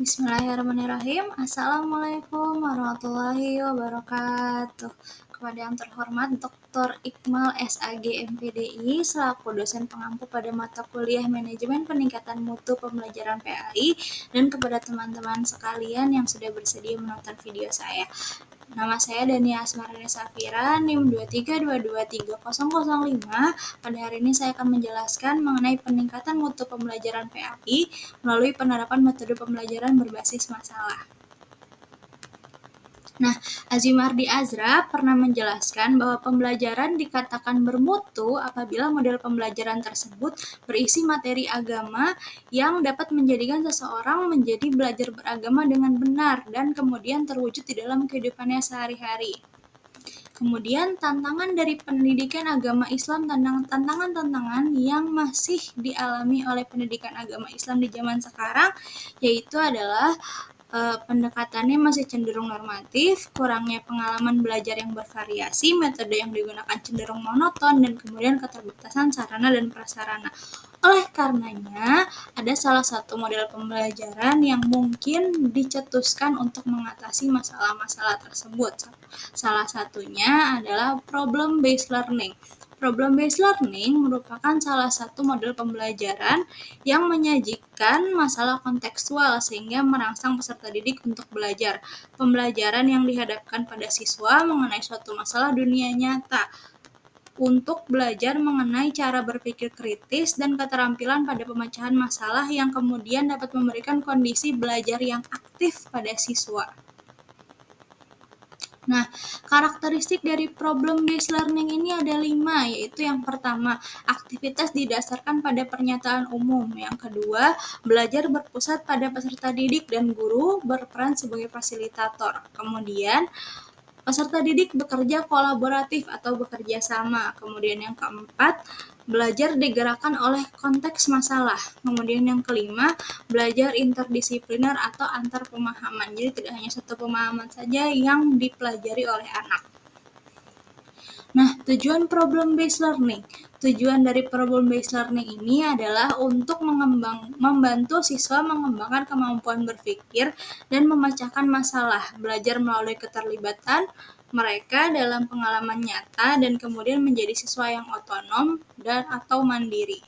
Bismillahirrahmanirrahim. Assalamualaikum warahmatullahi wabarakatuh. Kepada yang terhormat Dr. Iqmal SAG MPDI selaku dosen pengampu pada mata kuliah Manajemen Peningkatan Mutu Pembelajaran PAI dan kepada teman-teman sekalian yang sudah bersedia menonton video saya. Nama saya Dania Asmarani Safira, NIM 232230005. Pada hari ini saya akan menjelaskan mengenai peningkatan mutu pembelajaran PAI melalui penerapan metode pembelajaran berbasis masalah. Nah, Azimardi Azra pernah menjelaskan bahwa pembelajaran dikatakan bermutu apabila model pembelajaran tersebut berisi materi agama yang dapat menjadikan seseorang menjadi belajar beragama dengan benar dan kemudian terwujud di dalam kehidupannya sehari-hari. Kemudian tantangan dari pendidikan agama Islam, tantangan-tantangan yang masih dialami oleh pendidikan agama Islam di zaman sekarang yaitu adalah pendekatannya masih cenderung normatif, kurangnya pengalaman belajar yang bervariasi, metode yang digunakan cenderung monoton, dan kemudian keterbatasan sarana dan prasarana. Oleh karenanya, ada salah satu model pembelajaran yang mungkin dicetuskan untuk mengatasi masalah-masalah tersebut. Salah satunya adalah problem-based learning. Problem-based learning merupakan salah satu model pembelajaran yang menyajikan masalah kontekstual sehingga merangsang peserta didik untuk belajar. Pembelajaran yang dihadapkan pada siswa mengenai suatu masalah dunia nyata untuk belajar mengenai cara berpikir kritis dan keterampilan pada pemecahan masalah yang kemudian dapat memberikan kondisi belajar yang aktif pada siswa. Nah, karakteristik dari problem-based learning ini ada 5, yaitu yang pertama, aktivitas didasarkan pada pernyataan umum. Yang kedua, belajar berpusat pada peserta didik dan guru berperan sebagai fasilitator. Kemudian, peserta didik bekerja kolaboratif atau bekerja sama. Kemudian yang keempat, belajar digerakkan oleh konteks masalah. Kemudian yang kelima, belajar interdisipliner atau antar pemahaman. Jadi tidak hanya satu pemahaman saja yang dipelajari oleh anak. Nah, tujuan problem-based learning. Tujuan dari problem-based learning ini adalah untuk membantu siswa mengembangkan kemampuan berpikir dan memecahkan masalah, belajar melalui keterlibatan mereka dalam pengalaman nyata dan kemudian menjadi siswa yang otonom dan atau mandiri.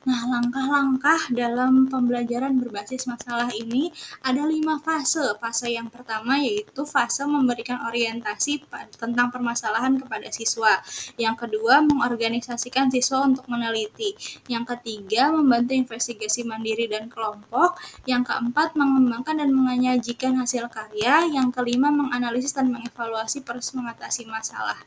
Nah, langkah-langkah dalam pembelajaran berbasis masalah ini ada 5 fase. Fase yang pertama yaitu fase memberikan orientasi tentang permasalahan kepada siswa. Yang kedua, mengorganisasikan siswa untuk meneliti. Yang ketiga, membantu investigasi mandiri dan kelompok. Yang keempat, mengembangkan dan menyajikan hasil karya. Yang kelima, menganalisis dan mengevaluasi proses mengatasi masalah.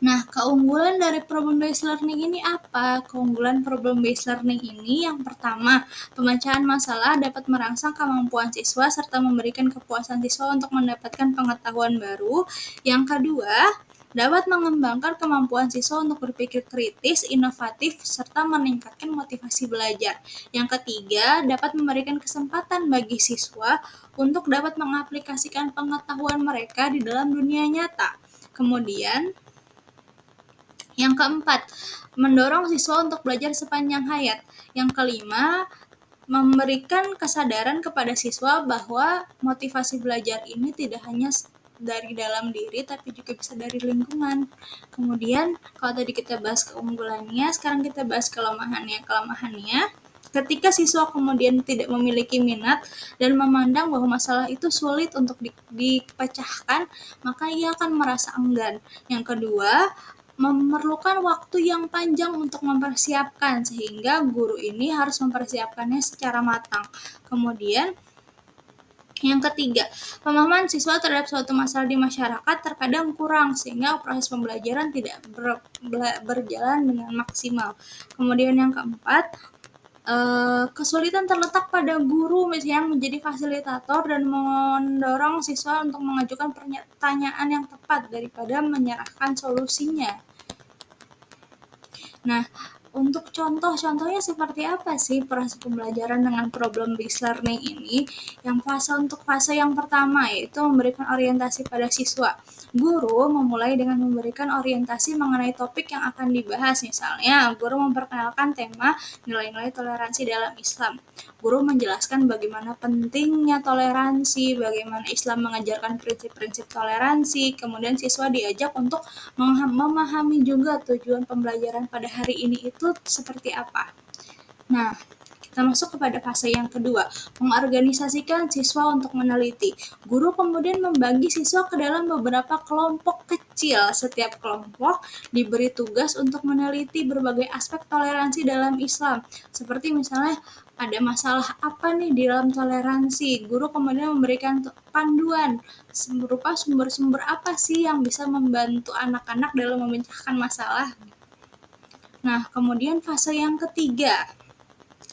Nah, keunggulan dari problem-based learning ini apa? Keunggulan problem-based learning ini yang pertama, pemecahan masalah dapat merangsang kemampuan siswa serta memberikan kepuasan siswa untuk mendapatkan pengetahuan baru. Yang kedua, dapat mengembangkan kemampuan siswa untuk berpikir kritis, inovatif, serta meningkatkan motivasi belajar. Yang ketiga, dapat memberikan kesempatan bagi siswa untuk dapat mengaplikasikan pengetahuan mereka di dalam dunia nyata. Kemudian, yang keempat, mendorong siswa untuk belajar sepanjang hayat. Yang kelima, memberikan kesadaran kepada siswa bahwa motivasi belajar ini tidak hanya dari dalam diri tapi juga bisa dari lingkungan. Kemudian, kalau tadi kita bahas keunggulannya, sekarang kita bahas kelemahannya. Ketika siswa kemudian tidak memiliki minat dan memandang bahwa masalah itu sulit untuk dipecahkan, maka ia akan merasa enggan. Yang kedua, memerlukan waktu yang panjang untuk mempersiapkan, sehingga guru ini harus mempersiapkannya secara matang. Kemudian, yang ketiga, pemahaman siswa terhadap suatu masalah di masyarakat terkadang kurang, sehingga proses pembelajaran tidak berjalan dengan maksimal. Kemudian yang keempat, kesulitan terletak pada guru yang menjadi fasilitator dan mendorong siswa untuk mengajukan pertanyaan yang tepat daripada menyerahkan solusinya. Nah, Untuk contohnya seperti apa sih proses pembelajaran dengan problem based learning ini? Untuk fase yang pertama yaitu memberikan orientasi pada siswa. Guru memulai dengan memberikan orientasi mengenai topik yang akan dibahas. Misalnya, guru memperkenalkan tema nilai-nilai toleransi dalam Islam. Guru menjelaskan bagaimana pentingnya toleransi, bagaimana Islam mengajarkan prinsip-prinsip toleransi, kemudian siswa diajak untuk memahami juga tujuan pembelajaran pada hari ini itu seperti apa. Nah, kita masuk kepada fase yang kedua, mengorganisasikan siswa untuk meneliti. Guru kemudian membagi siswa ke dalam beberapa kelompok kecil. Setiap kelompok diberi tugas untuk meneliti berbagai aspek toleransi dalam Islam. Seperti misalnya ada masalah apa nih di dalam toleransi. Guru kemudian memberikan panduan berupa sumber-sumber apa sih yang bisa membantu anak-anak dalam memecahkan masalah. Nah, kemudian fase yang ketiga,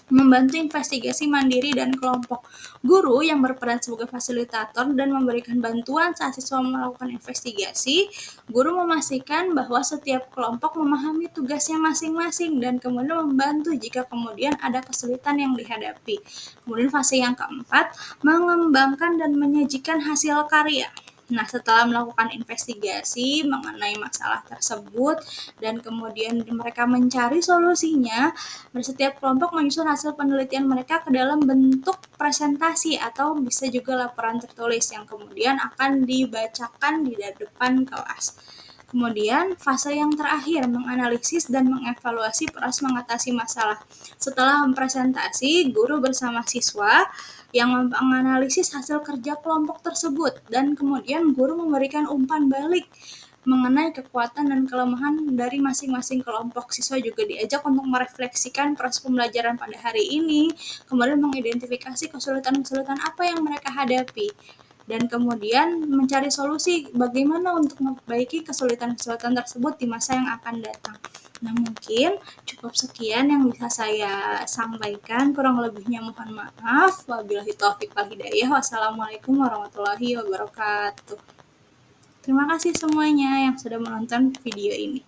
membantu investigasi mandiri dan kelompok. Guru yang berperan sebagai fasilitator dan memberikan bantuan saat siswa melakukan investigasi, guru memastikan bahwa setiap kelompok memahami tugasnya masing-masing dan kemudian membantu jika kemudian ada kesulitan yang dihadapi. Kemudian fase yang keempat, mengembangkan dan menyajikan hasil karya. Nah, setelah melakukan investigasi mengenai masalah tersebut dan kemudian mereka mencari solusinya, setiap kelompok menyusun hasil penelitian mereka ke dalam bentuk presentasi atau bisa juga laporan tertulis yang kemudian akan dibacakan di depan kelas. Kemudian, fase yang terakhir, menganalisis dan mengevaluasi proses mengatasi masalah. Setelah mempresentasi, guru bersama siswa yang menganalisis hasil kerja kelompok tersebut dan kemudian guru memberikan umpan balik mengenai kekuatan dan kelemahan dari masing-masing kelompok. Siswa juga diajak untuk merefleksikan proses pembelajaran pada hari ini, kemudian mengidentifikasi kesulitan-kesulitan apa yang mereka hadapi, dan kemudian mencari solusi bagaimana untuk memperbaiki kesulitan-kesulitan tersebut di masa yang akan datang. Nah, mungkin cukup sekian yang bisa saya sampaikan. Kurang lebihnya mohon maaf. Wabillahi taufiq wal hidayah. Wassalamualaikum warahmatullahi wabarakatuh. Terima kasih semuanya yang sudah menonton video ini.